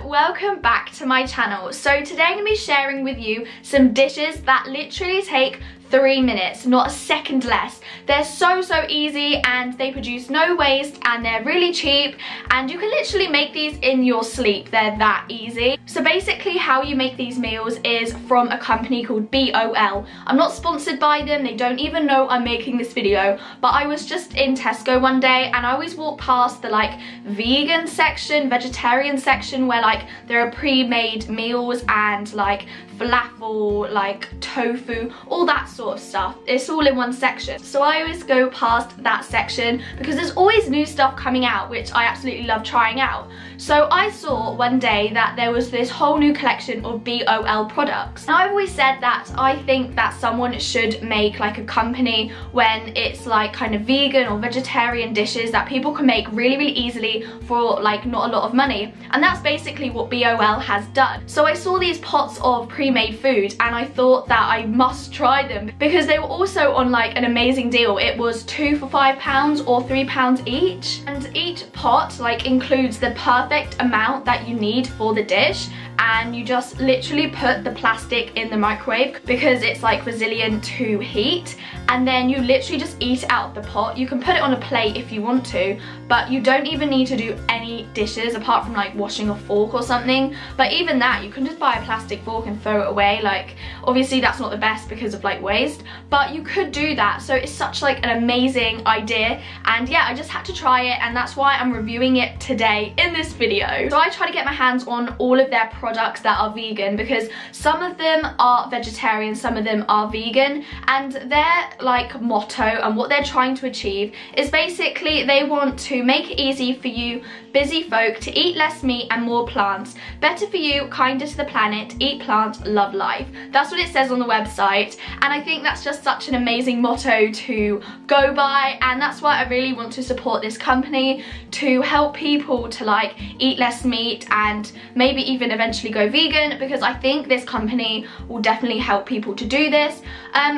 welcome back to my channel. So today I'm going to be sharing with you some dishes that literally take 3 minutes, not a second less. They're so easy and they produce no waste and they're really cheap and you can literally make these in your sleep. They're that easy. So basically how you make these meals is from a company called BOL. I'm not sponsored by them, they don't even know I'm making this video, but I was just in Tesco one day and I always walk past the like vegan section, vegetarian section where like there are pre-made meals and like falafel, like tofu, all that sort of stuff. It's all in one section. So I always go past that section because there's always new stuff coming out, which I absolutely love trying out. So I saw one day that there was this whole new collection of BOL products. Now I've always said that I think that someone should make like a company when it's like kind of vegan or vegetarian dishes that people can make really easily for like not a lot of money. And that's basically what BOL has done. So I saw these pots of pre-made food and I thought that I must try them because they were also on like an amazing deal. It was 2 for £5 or £3 each, and each pot like includes the perfect amount that you need for the dish, and you just literally put the plastic in the microwave because it's like resilient to heat, and then you literally just eat it out of the pot. You can put it on a plate if you want to, but you don't even need to do any dishes apart from like washing a fork or something. But even that, you can just buy a plastic fork and throw it away. Like obviously that's not the best because of like waste, but you could do that. So it's such like an amazing idea, and yeah, I just had to try it, and that's why I'm reviewing it today in this video. So I try to get my hands on all of their products that are vegan because some of them are vegetarian, some of them are vegan, and their like motto and what they're trying to achieve is basically they want to make it easy for you busy folk to eat less meat and more plants. Better for you, kinder to the planet, eat plants, love life. That's what it says on the website, and I think that's just such an amazing motto to go by, and that's why I really want to support this company to help people to like eat less meat and maybe even eventually go vegan, because I think this company will definitely help people to do this.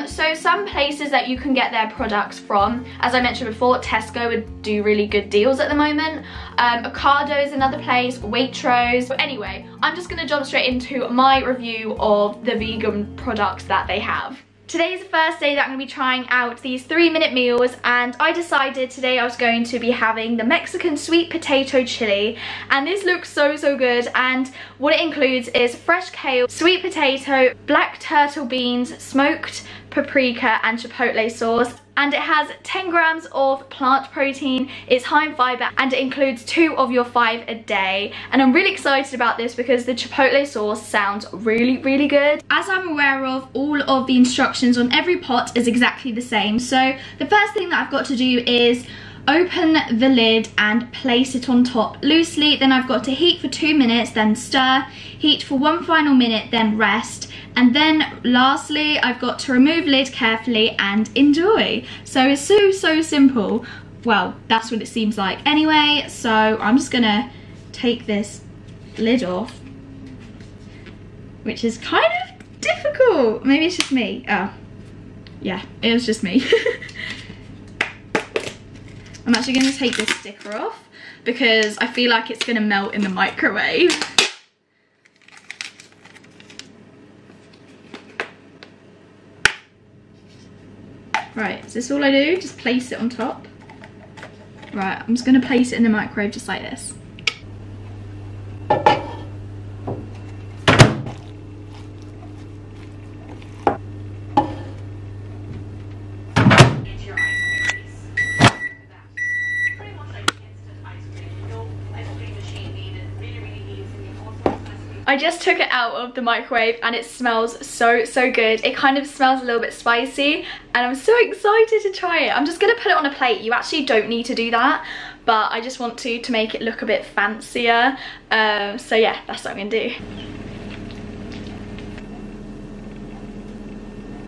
So some places that you can get their products from, as I mentioned before, Tesco would do really good deals at the moment. Ocado is another place, Waitrose. But anyway, I'm just going to jump straight into my review of the vegan products that they have. Today is the first day that I'm going to be trying out these 3-minute meals, and I decided today I was going to be having the Mexican sweet potato chili, and this looks so good. And what it includes is fresh kale, sweet potato, black turtle beans, smoked paprika and chipotle sauce, and it has 10 grams of plant protein, it's high in fiber, and it includes 2 of your 5 a day. And I'm really excited about this because the chipotle sauce sounds really good. As I'm aware of, all of the instructions on every pot is exactly the same. So the first thing that I've got to do is open the lid and place it on top loosely. Then I've got to heat for 2 minutes, then stir, heat for 1 final minute, then rest. And then lastly, I've got to remove lid carefully and enjoy. So it's so simple. Well, that's what it seems like anyway. So I'm just gonna take this lid off, which is kind of difficult. Maybe it's just me. Oh, yeah, it was just me. I'm actually gonna take this sticker off because I feel like it's gonna melt in the microwave. Right, is this all I do? Just place it on top? Right, I'm just gonna place it in the microwave just like this. I just took it out of the microwave and it smells so good. It kind of smells a little bit spicy and I'm so excited to try it. I'm just gonna put it on a plate. You actually don't need to do that, but I just want to make it look a bit fancier. So yeah, that's what I'm gonna do.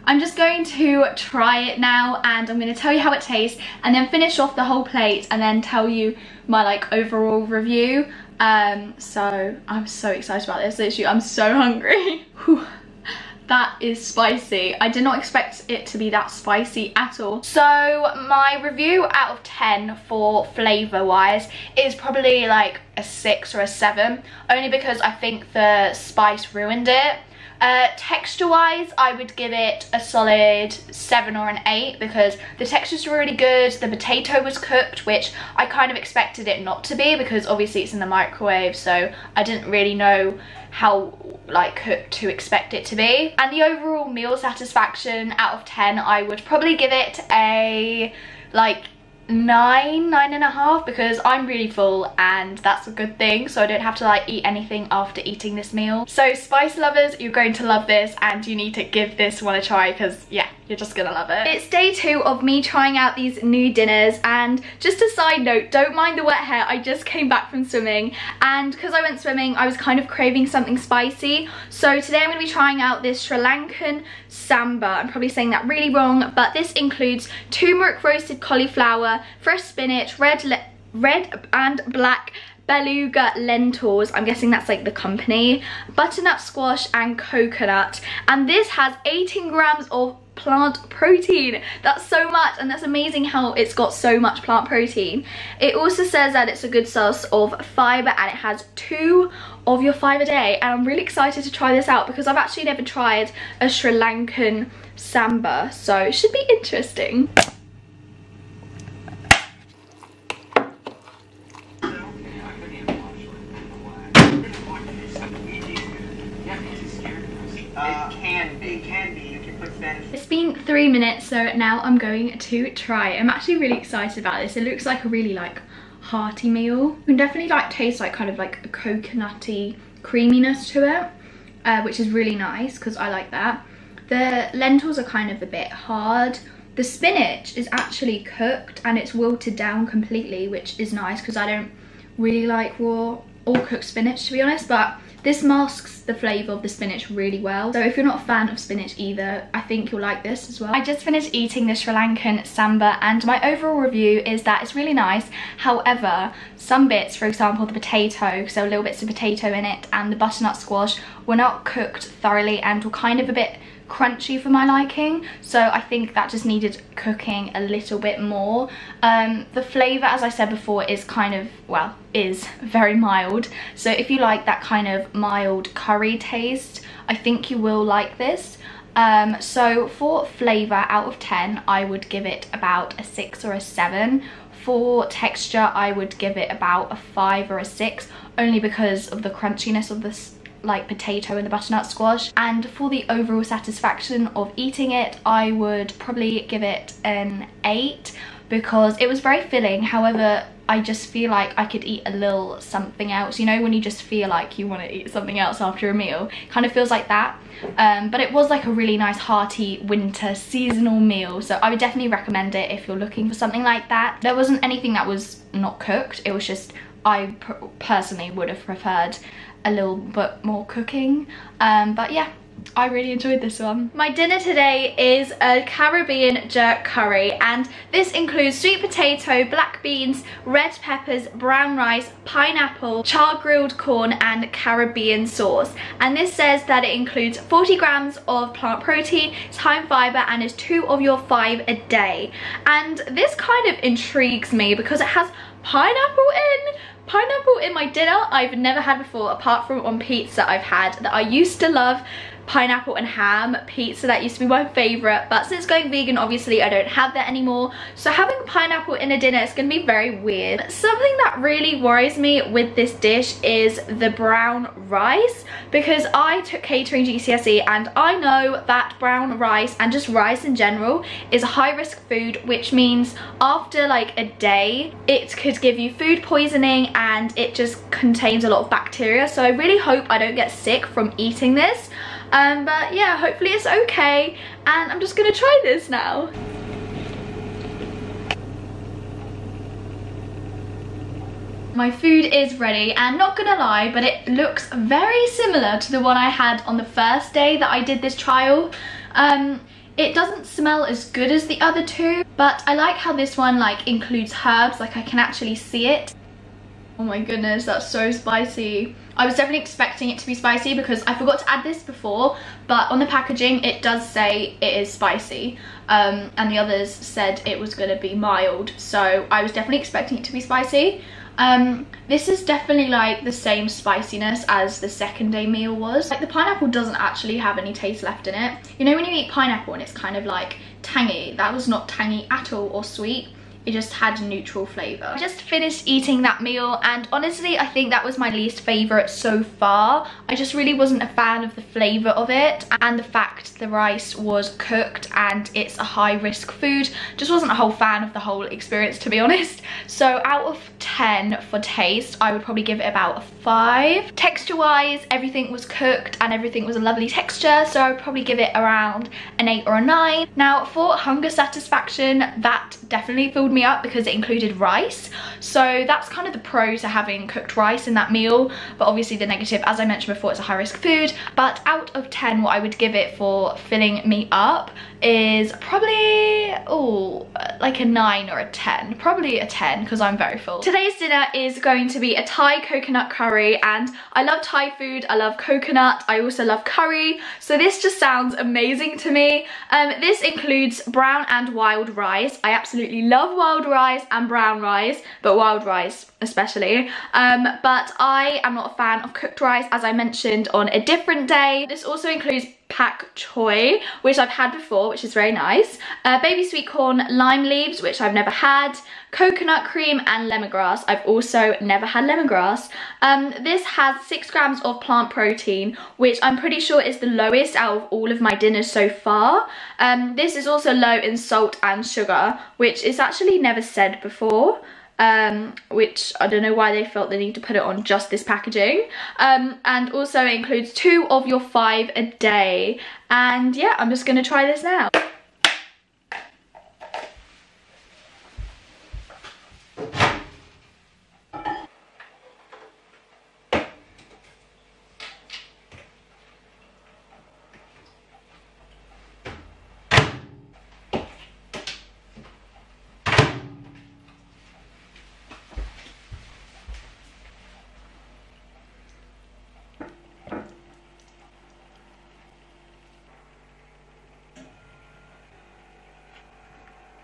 I'm just going to try it now and I'm going to tell you how it tastes and then finish off the whole plate and then tell you my like overall review. So I'm so excited about this. Literally, I'm so hungry. That is spicy. I did not expect it to be that spicy at all. So my review out of 10 for flavour wise is probably like a 6 or a 7, only because I think the spice ruined it. Texture wise, I would give it a solid 7 or an 8 because the textures were really good. The potato was cooked, which I kind of expected it not to be because obviously it's in the microwave, so I didn't really know how like cooked to expect it to be. And the overall meal satisfaction out of 10, I would probably give it a like 9.5 because I'm really full and that's a good thing, so I don't have to like eat anything after eating this meal. So spice lovers, you're going to love this and you need to give this one a try because yeah, you're just gonna love it. It's day 2 of me trying out these new dinners, and just a side note, don't mind the wet hair, I just came back from swimming, and because I went swimming I was kind of craving something spicy, so today I'm going to be trying out this Sri Lankan samba. I'm probably saying that really wrong, but this includes turmeric roasted cauliflower, fresh spinach, red and black beluga lentils, I'm guessing that's like the company, butternut squash and coconut, and this has 18 grams of plant protein. That's so much, and that's amazing how it's got so much plant protein. It also says that it's a good source of fibre and it has 2 of your 5 a day, and I'm really excited to try this out because I've actually never tried a Sri Lankan samba, so it should be interesting. It can be. You can put Spanish. It's been 3 minutes, so now I'm going to try it. I'm actually really excited about this. It looks like a really like hearty meal. You can definitely like taste like kind of like a coconutty creaminess to it, which is really nice because I like that. The lentils are kind of a bit hard. The spinach is actually cooked and it's wilted down completely, which is nice because I don't really like raw or cooked spinach, to be honest, but this masks the flavour of the spinach really well. So if you're not a fan of spinach either, I think you'll like this as well. I just finished eating the Sri Lankan samba and my overall review is that it's really nice. However, some bits, for example the potato, because there were little bits of potato in it, and the butternut squash were not cooked thoroughly and were kind of a bit crunchy for my liking, so I think that just needed cooking a little bit more. The flavour, as I said before, is kind of, well, is very mild, so if you like that kind of mild curry taste, I think you will like this. So for flavour out of 10, I would give it about a 6 or a 7. For texture, I would give it about a 5 or a 6, only because of the crunchiness of this like potato and the butternut squash. And for the overall satisfaction of eating it, I would probably give it an 8 because it was very filling. However, I just feel like I could eat a little something else, you know, when you just feel like you want to eat something else after a meal, kind of feels like that. But it was like a really nice hearty winter seasonal meal, so I would definitely recommend it if you're looking for something like that. There wasn't anything that was not cooked, it was just I personally would have preferred a little bit more cooking, but yeah, I really enjoyed this one. My dinner today is a Caribbean jerk curry, and this includes sweet potato, black beans, red peppers, brown rice, pineapple, char grilled corn and Caribbean sauce. And this says that it includes 40 grams of plant protein, it's high in fibre and is 2 of your 5 a day. And this kind of intrigues me because it has pineapple in my dinner. I've never had before, apart from on pizza I've had that I used to love. Pineapple and ham pizza, that used to be my favourite, but since going vegan obviously I don't have that anymore, so having pineapple in a dinner is going to be very weird. Something that really worries me with this dish is the brown rice, because I took catering GCSE and I know that brown rice and just rice in general is a high risk food, which means after like a day it could give you food poisoning and it just contains a lot of bacteria, so I really hope I don't get sick from eating this. But yeah, hopefully it's okay, and I'm just gonna try this now. My food is ready, and not gonna lie, but it looks very similar to the one I had on the first day that I did this trial. It doesn't smell as good as the other two, but I like how this one like includes herbs, like I can actually see it. Oh my goodness, that's so spicy. I was definitely expecting it to be spicy because I forgot to add this before, but on the packaging it does say it is spicy, and the others said it was going to be mild, so I was definitely expecting it to be spicy. This is definitely like the same spiciness as the second day meal was. Like the pineapple doesn't actually have any taste left in it. You know when you eat pineapple and it's kind of like tangy? That was not tangy at all or sweet. It just had neutral flavour. I just finished eating that meal and honestly I think that was my least favourite so far. I just really wasn't a fan of the flavour of it, and the fact the rice was cooked and it's a high risk food. Just wasn't a whole fan of the whole experience, to be honest. So out of 10 for taste, I would probably give it about a 5. Texture wise, everything was cooked and everything was a lovely texture, so I would probably give it around an 8 or a 9. Now for hunger satisfaction, that definitely filled me up because it included rice, so that's kind of the pro to having cooked rice in that meal, but obviously the negative, as I mentioned before, it's a high risk food. But out of 10, what I would give it for filling me up is probably, oh, like a 9 or a 10. Probably a 10 because I'm very full. Today's dinner is going to be a Thai coconut curry, and I love Thai food, I love coconut, I also love curry, so this just sounds amazing to me. This includes brown and wild rice. I absolutely love wild rice and brown rice, but wild rice especially. But I am not a fan of cooked rice, as I mentioned on a different day. This also includes pak choy, which I've had before, which is very nice, baby sweet corn, lime leaves, which I've never had, coconut cream and lemongrass. I've also never had lemongrass. This has 6 grams of plant protein, which I'm pretty sure is the lowest out of all of my dinners so far. This is also low in salt and sugar, which is actually never said before. Which I don't know why they felt the need to put it on just this packaging. And also includes 2 of your 5 a day. And yeah, I'm just gonna try this now.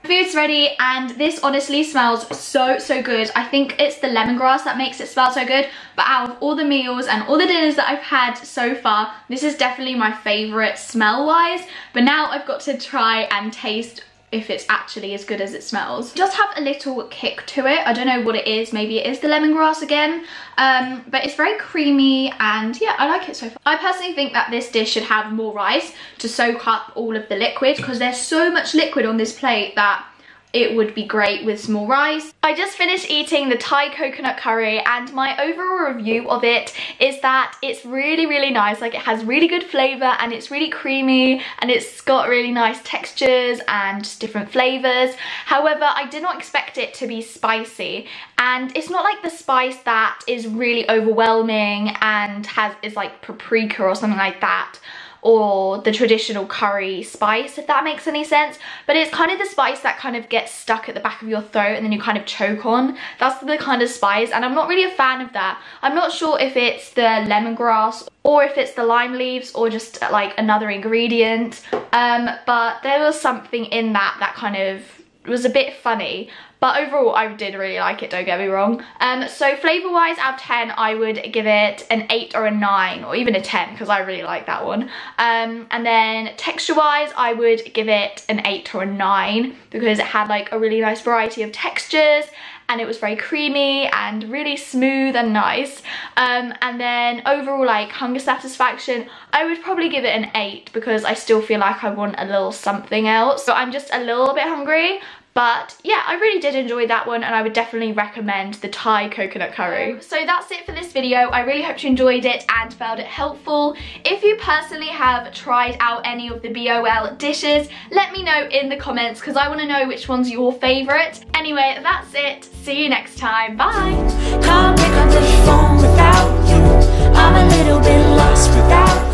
Food's ready, and this honestly smells so good. I think it's the lemongrass that makes it smell so good, but out of all the meals and all the dinners that I've had so far, this is definitely my favourite smell wise. But now I've got to try and taste if it's actually as good as it smells. It does have a little kick to it. I don't know what it is. Maybe it is the lemongrass again. But it's very creamy, and yeah, I like it so far. I personally think that this dish should have more rice to soak up all of the liquid, because there's so much liquid on this plate that it would be great with some more rice. I just finished eating the Thai coconut curry, and my overall review of it is that it's really nice. Like, it has really good flavour and it's really creamy and it's got really nice textures and just different flavours. However, I did not expect it to be spicy, and it's not like the spice that is really overwhelming and is like paprika or something like that, or the traditional curry spice, if that makes any sense. But it's kind of the spice that kind of gets stuck at the back of your throat and then you kind of choke on. That's the kind of spice, and I'm not really a fan of that. I'm not sure if it's the lemongrass or if it's the lime leaves or just like another ingredient, but there was something in that kind of was a bit funny. But overall, I did really like it, don't get me wrong. So flavour wise, out of 10, I would give it an 8 or a 9, or even a 10, because I really like that one. And then texture wise, I would give it an 8 or a 9, because it had like a really nice variety of textures, and it was very creamy and really smooth and nice. And then overall, like hunger satisfaction, I would probably give it an 8, because I still feel like I want a little something else. So I'm just a little bit hungry. But yeah, I really did enjoy that one, and I would definitely recommend the Thai coconut curry. So that's it for this video. I really hope you enjoyed it and found it helpful. If you personally have tried out any of the BOL dishes, let me know in the comments, because I want to know which one's your favourite. Anyway, that's it. See you next time. Bye. Can't pick up the phone without you. I'm a little bit lost without you.